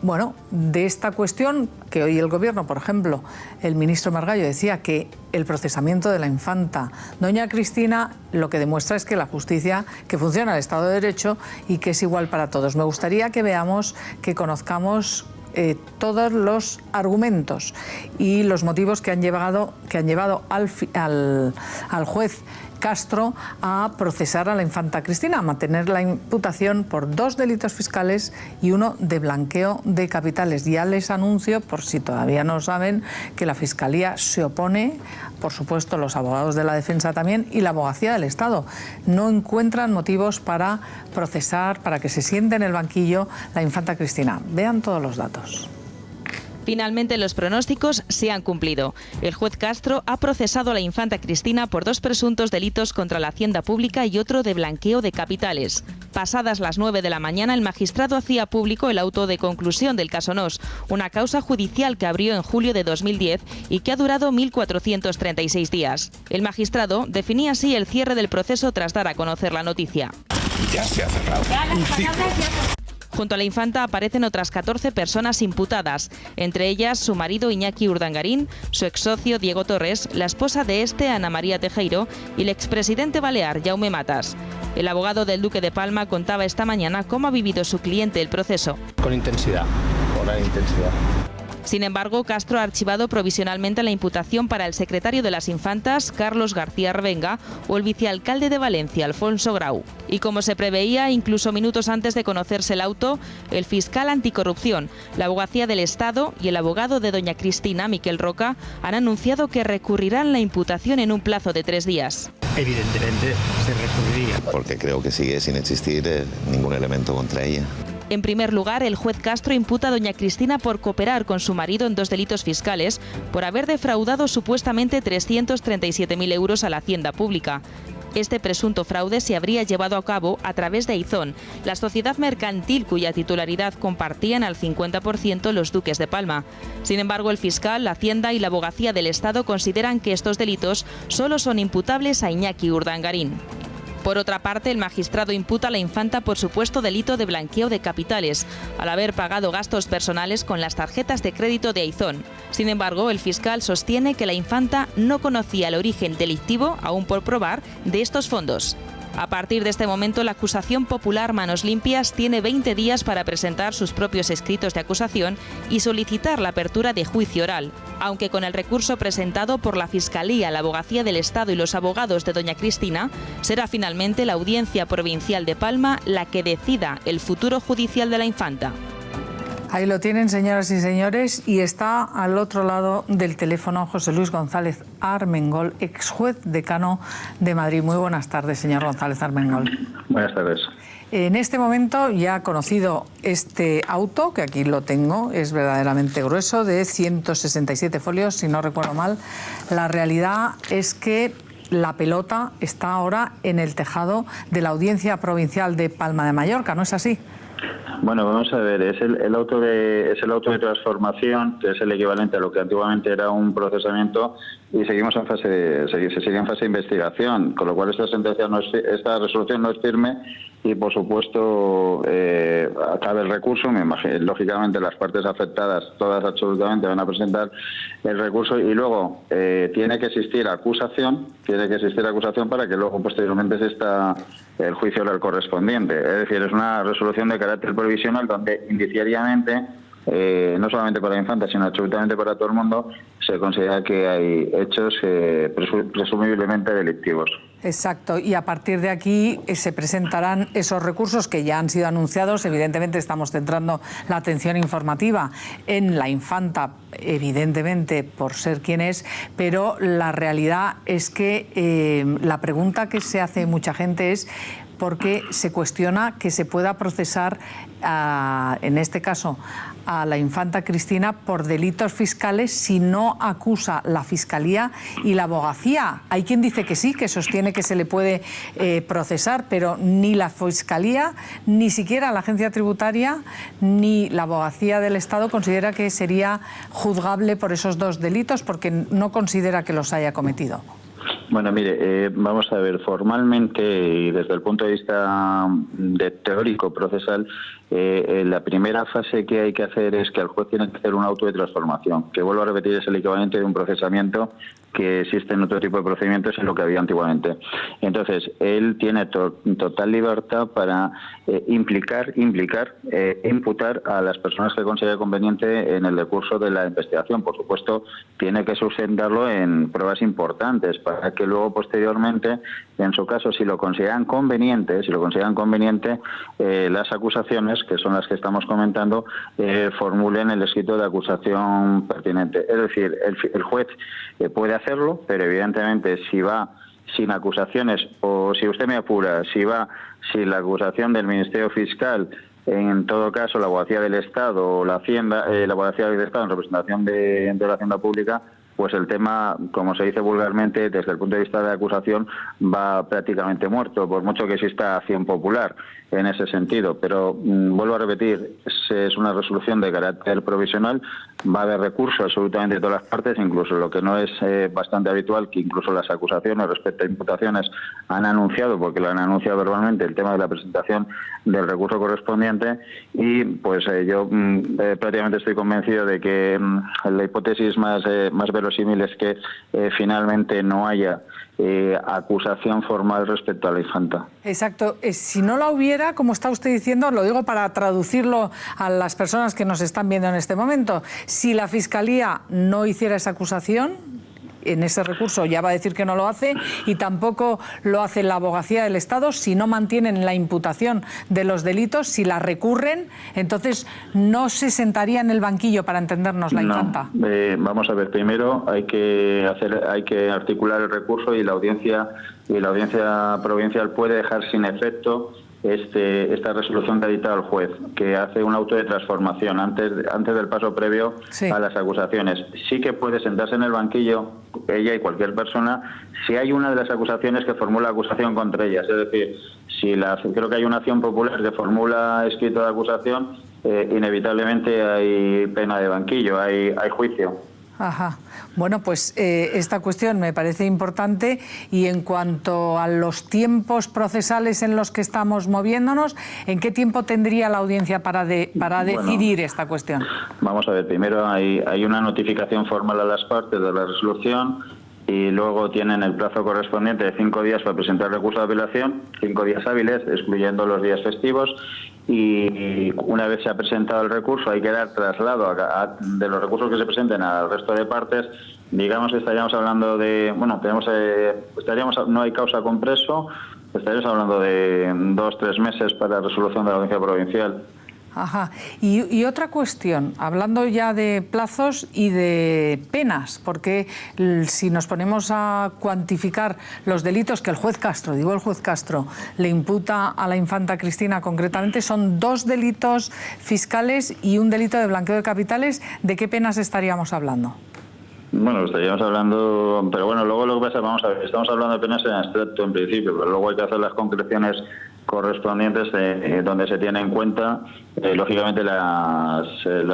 Bueno, de esta cuestión, que hoy el Gobierno, por ejemplo, el ministro Margallo decía que el procesamiento de la infanta doña Cristina lo que demuestra es que la justicia, que funciona el Estado de Derecho y que es igual para todos. Me gustaría que veamos, que conozcamos todos los argumentos y los motivos que han llevado al juez Castro a procesar a la infanta Cristina, a mantener la imputación por 2 delitos fiscales y 1 de blanqueo de capitales. Ya les anuncio, por si todavía no saben, que la Fiscalía se opone, por supuesto los abogados de la defensa también, y la abogacía del Estado. No encuentran motivos para procesar, para que se siente en el banquillo la infanta Cristina. Vean todos los datos. Finalmente, los pronósticos se han cumplido. El juez Castro ha procesado a la infanta Cristina por 2 presuntos delitos contra la hacienda pública y otro de blanqueo de capitales. Pasadas las 9 de la mañana, el magistrado hacía público el auto de conclusión del caso Nos, una causa judicial que abrió en julio de 2010 y que ha durado 1.436 días. El magistrado definía así el cierre del proceso tras dar a conocer la noticia. Ya se ha cerrado. Junto a la infanta aparecen otras 14 personas imputadas, entre ellas su marido Iñaki Urdangarín, su ex socio Diego Torres, la esposa de este, Ana María Tejero, y el expresidente balear, Jaume Matas. El abogado del Duque de Palma contaba esta mañana cómo ha vivido su cliente el proceso. Con intensidad, con la intensidad. Sin embargo, Castro ha archivado provisionalmente la imputación para el secretario de las Infantas, Carlos García Revenga, o el vicealcalde de Valencia, Alfonso Grau. Y como se preveía, incluso minutos antes de conocerse el auto, el fiscal anticorrupción, la abogacía del Estado y el abogado de doña Cristina, Miquel Roca, han anunciado que recurrirán la imputación en un plazo de 3 días. Evidentemente se recurriría. Porque creo que sigue sin existir ningún elemento contra ella. En primer lugar, el juez Castro imputa a doña Cristina por cooperar con su marido en 2 delitos fiscales por haber defraudado supuestamente 337.000 euros a la hacienda pública. Este presunto fraude se habría llevado a cabo a través de Aizón, la sociedad mercantil cuya titularidad compartían al 50% los duques de Palma. Sin embargo, el fiscal, la Hacienda y la abogacía del Estado consideran que estos delitos solo son imputables a Iñaki Urdangarín. Por otra parte, el magistrado imputa a la infanta por supuesto delito de blanqueo de capitales, al haber pagado gastos personales con las tarjetas de crédito de Aizón. Sin embargo, el fiscal sostiene que la infanta no conocía el origen delictivo, aún por probar, de estos fondos. A partir de este momento, la acusación popular Manos Limpias tiene 20 días para presentar sus propios escritos de acusación y solicitar la apertura de juicio oral, aunque con el recurso presentado por la Fiscalía, la Abogacía del Estado y los abogados de doña Cristina, será finalmente la Audiencia Provincial de Palma la que decida el futuro judicial de la infanta. Ahí lo tienen, señoras y señores, y está al otro lado del teléfono José Luis González Armengol, ex juez decano de Madrid. Muy buenas tardes, señor González Armengol. Buenas tardes. En este momento ya ha conocido este auto, que aquí lo tengo, es verdaderamente grueso, de 167 folios, si no recuerdo mal. La realidad es que la pelota está ahora en el tejado de la Audiencia Provincial de Palma de Mallorca, ¿no es así? Bueno, vamos a ver, es el auto de transformación, que es el equivalente a lo que antiguamente era un procesamiento, y seguimos en fase se sigue en fase de investigación, con lo cual esta resolución no es firme y por supuesto acabe el recurso. Me imagino, lógicamente las partes afectadas todas absolutamente van a presentar el recurso y luego tiene que existir acusación para que luego posteriormente exista el juicio oral correspondiente. Es decir, es una resolución de carácter provisional donde indiciariamente, no solamente para la infanta, sino absolutamente para todo el mundo, se considera que hay hechos presumiblemente delictivos. Exacto, y a partir de aquí se presentarán esos recursos que ya han sido anunciados. Evidentemente estamos centrando la atención informativa en la infanta, evidentemente por ser quien es, pero la realidad es que la pregunta que se hace mucha gente es por qué se cuestiona que se pueda procesar, en este caso, a la infanta Cristina por delitos fiscales si no acusa la Fiscalía y la Abogacía. Hay quien dice que sí, que sostiene que se le puede procesar, pero ni la Fiscalía, ni siquiera la Agencia Tributaria, ni la Abogacía del Estado considera que sería juzgable por esos 2 delitos porque no considera que los haya cometido. Bueno, mire, vamos a ver, formalmente y desde el punto de vista teórico procesal, la primera fase que hay que hacer es que el juez tiene que hacer un auto de transformación, que vuelvo a repetir es el equivalente de un procesamiento que existe en otro tipo de procedimientos en lo que había antiguamente. Entonces, él tiene total libertad para imputar a las personas que considere conveniente en el decurso de la investigación. Por supuesto, tiene que sustentarlo en pruebas importantes para que luego, posteriormente, en su caso, si lo consideran conveniente, las acusaciones, que son las que estamos comentando, formulen el escrito de acusación pertinente. Es decir, el juez puede hacerlo, pero evidentemente si va sin acusaciones, o si usted me apura, si va sin la acusación del Ministerio Fiscal, en todo caso la Abogacía del Estado o la Hacienda, la Abogacía del Estado en representación de la Hacienda Pública, pues el tema, como se dice vulgarmente, desde el punto de vista de acusación, va prácticamente muerto, por mucho que exista acción popular en ese sentido. Pero vuelvo a repetir, es una resolución de carácter provisional, va a haber recurso absolutamente de todas las partes, incluso lo que no es bastante habitual, que incluso las acusaciones respecto a imputaciones han anunciado, porque lo han anunciado verbalmente, el tema de la presentación del recurso correspondiente, y pues yo prácticamente estoy convencido de que la hipótesis más verosímil es que finalmente no haya acusación formal respecto a la infanta. Exacto. Si no la hubiera, como está usted diciendo, lo digo para traducirlo a las personas que nos están viendo en este momento, si la Fiscalía no hiciera esa acusación, en ese recurso ya va a decir que no lo hace, y tampoco lo hace la Abogacía del Estado, si no mantienen la imputación de los delitos, si la recurren, entonces no se sentaría en el banquillo, para entendernos, la infanta. Vamos a ver, primero hay que articular el recurso, y la audiencia provincial puede dejar sin efecto esta resolución que ha dictado el juez, que hace un auto de transformación antes del paso previo a las acusaciones. Sí que puede sentarse en el banquillo, ella y cualquier persona, si hay una de las acusaciones que formula acusación contra ellas. Es decir, creo que hay una acción popular que formula escrito de acusación, inevitablemente hay pena de banquillo, hay juicio. Ajá. Bueno, pues esta cuestión me parece importante, y en cuanto a los tiempos procesales en los que estamos moviéndonos, ¿en qué tiempo tendría la audiencia para decidir esta cuestión? Vamos a ver, primero hay una notificación formal a las partes de la resolución, y luego tienen el plazo correspondiente de 5 días para presentar recurso de apelación, 5 días hábiles, excluyendo los días festivos, y una vez se ha presentado el recurso hay que dar traslado de los recursos que se presenten al resto de partes. Digamos que estaríamos hablando de, no hay causa compreso, estaríamos hablando de 2-3 meses para la resolución de la audiencia provincial. Ajá. Y otra cuestión, hablando ya de plazos y de penas, porque si nos ponemos a cuantificar los delitos que el juez Castro le imputa a la infanta Cristina concretamente, son 2 delitos fiscales y un delito de blanqueo de capitales. ¿De qué penas estaríamos hablando? Bueno, estaríamos hablando, pero bueno, luego lo que pasa, vamos a ver, estamos hablando de penas en abstracto en principio, pero luego hay que hacer las concreciones correspondientes donde se tiene en cuenta, lógicamente, las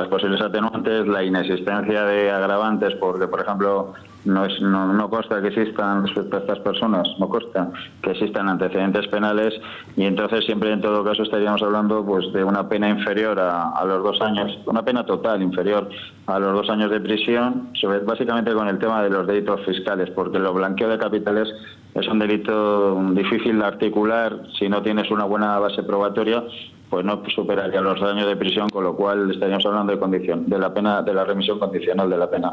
posibles atenuantes, la inexistencia de agravantes, porque, por ejemplo, no consta que existan, respecto a estas personas, no consta que existan antecedentes penales, y entonces siempre, en todo caso, estaríamos hablando pues de una pena inferior a los 2 años, una pena total inferior a los 2 años de prisión, básicamente con el tema de los delitos fiscales, porque el blanqueo de capitales es un delito difícil de articular. Si no tienes una buena base probatoria, pues no superaría los 2 años de prisión, con lo cual estaríamos hablando de la remisión condicional de la pena.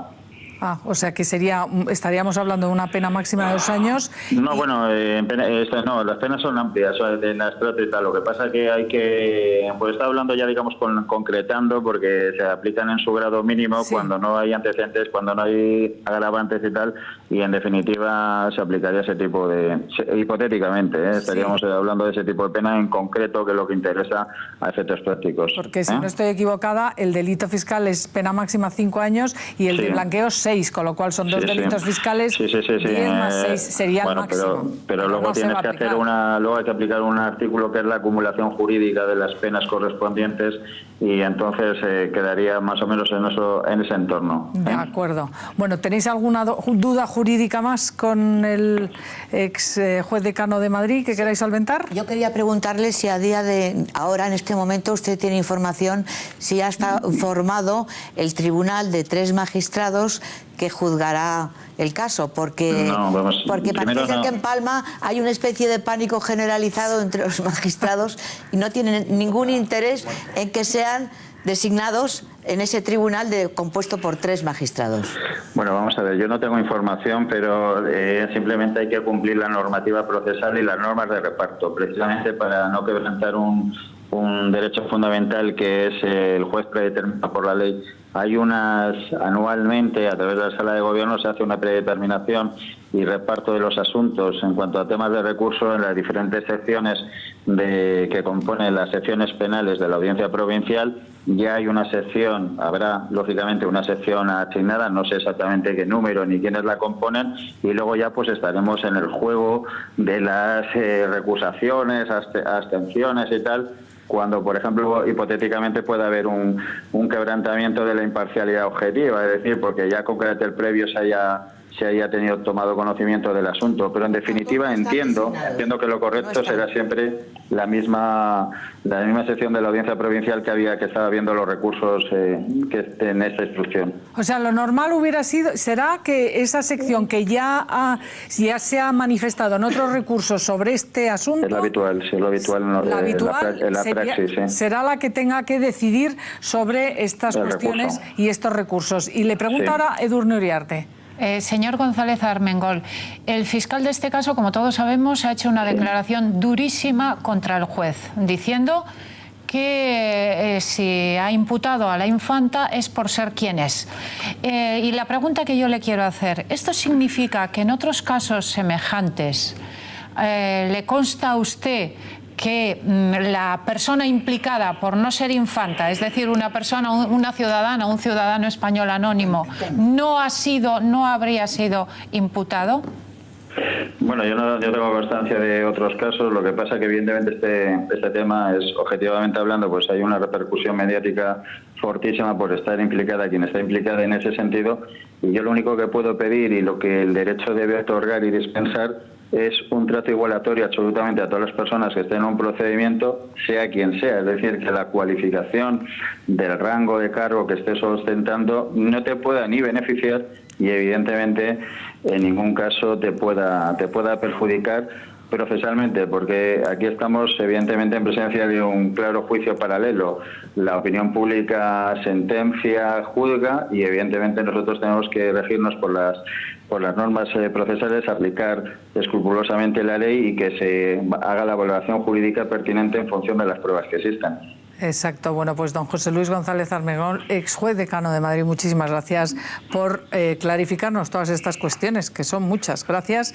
O sea que estaríamos hablando de una pena máxima de 2 años. No, bueno, las penas son amplias, en la estrategia y tal. Lo que pasa es que hay que, pues está hablando ya, digamos, concretando, porque se aplican en su grado mínimo cuando no hay antecedentes, cuando no hay agravantes y tal, y en definitiva se aplicaría ese tipo de, hipotéticamente, estaríamos hablando de ese tipo de pena en concreto, que es lo que interesa a efectos prácticos. Porque si no estoy equivocada, el delito fiscal es pena máxima 5 años y el de blanqueo 6. 6, con lo cual son 2 Sí, sí. delitos fiscales, Sí. 10 más 6 sería el máximo. Pero luego no se tienes va a que hacer aplicar. luego hay que aplicar un artículo que es la acumulación jurídica de las penas correspondientes y entonces quedaría más o menos en ese entorno. De acuerdo. Bueno, ¿tenéis alguna duda jurídica más con el ex juez decano de Madrid que queráis solventar? Yo quería preguntarle si ahora en este momento usted tiene información si ya está formado el tribunal de 3 magistrados que juzgará el caso, porque parece ser que en Palma hay una especie de pánico generalizado entre los magistrados y no tienen ningún interés en que sean designados en ese tribunal compuesto por 3 magistrados. Bueno, vamos a ver, yo no tengo información, pero simplemente hay que cumplir la normativa procesal y las normas de reparto, precisamente para no quebrantar un derecho fundamental que es el juez predeterminado por la ley. Hay anualmente, a través de la Sala de Gobierno, se hace una predeterminación y reparto de los asuntos en cuanto a temas de recurso en las diferentes secciones que componen las secciones penales de la Audiencia Provincial. Ya hay una sección, habrá lógicamente una sección asignada, no sé exactamente qué número ni quiénes la componen, y luego ya pues estaremos en el juego de las recusaciones, abstenciones y tal, cuando, por ejemplo, hipotéticamente pueda haber un quebrantamiento de la imparcialidad objetiva, es decir, porque ya con carácter previo se haya tomado conocimiento del asunto. Pero en definitiva entiendo que lo correcto será siempre la misma sección de la Audiencia Provincial que estaba viendo los recursos que estén en esta instrucción. O sea, lo normal será que esa sección que ya se ha manifestado en otros recursos sobre este asunto... Es lo habitual, sí, en la praxis, sí. Será la que tenga que decidir sobre estas cuestiones y estos recursos. Y le pregunto ahora a Edurne Uriarte. Señor González Armengol, el fiscal de este caso, como todos sabemos, ha hecho una declaración durísima contra el juez, diciendo que si ha imputado a la infanta es por ser quien es. Y la pregunta que yo le quiero hacer, ¿esto significa que en otros casos semejantes le consta a usted que la persona implicada por no ser infanta, es decir, una ciudadana, un ciudadano español anónimo, no habría sido imputado? Bueno, yo tengo constancia de otros casos. Lo que pasa que evidentemente este tema es, objetivamente hablando, pues hay una repercusión mediática fortísima por estar implicada quien está implicada en ese sentido, y yo lo único que puedo pedir y lo que el derecho debe otorgar y dispensar es un trato igualatorio absolutamente a todas las personas que estén en un procedimiento, sea quien sea. Es decir, que la cualificación del rango de cargo que estés ostentando no te pueda ni beneficiar y evidentemente en ningún caso te pueda perjudicar procesalmente, porque aquí estamos evidentemente en presencia de un claro juicio paralelo. La opinión pública sentencia, juzga, y evidentemente nosotros tenemos que regirnos por las normas procesales, aplicar escrupulosamente la ley y que se haga la valoración jurídica pertinente en función de las pruebas que existan. Exacto. Bueno, pues don José Luis González Armengol, ex juez decano de Madrid, muchísimas gracias por clarificarnos todas estas cuestiones, que son muchas. Gracias.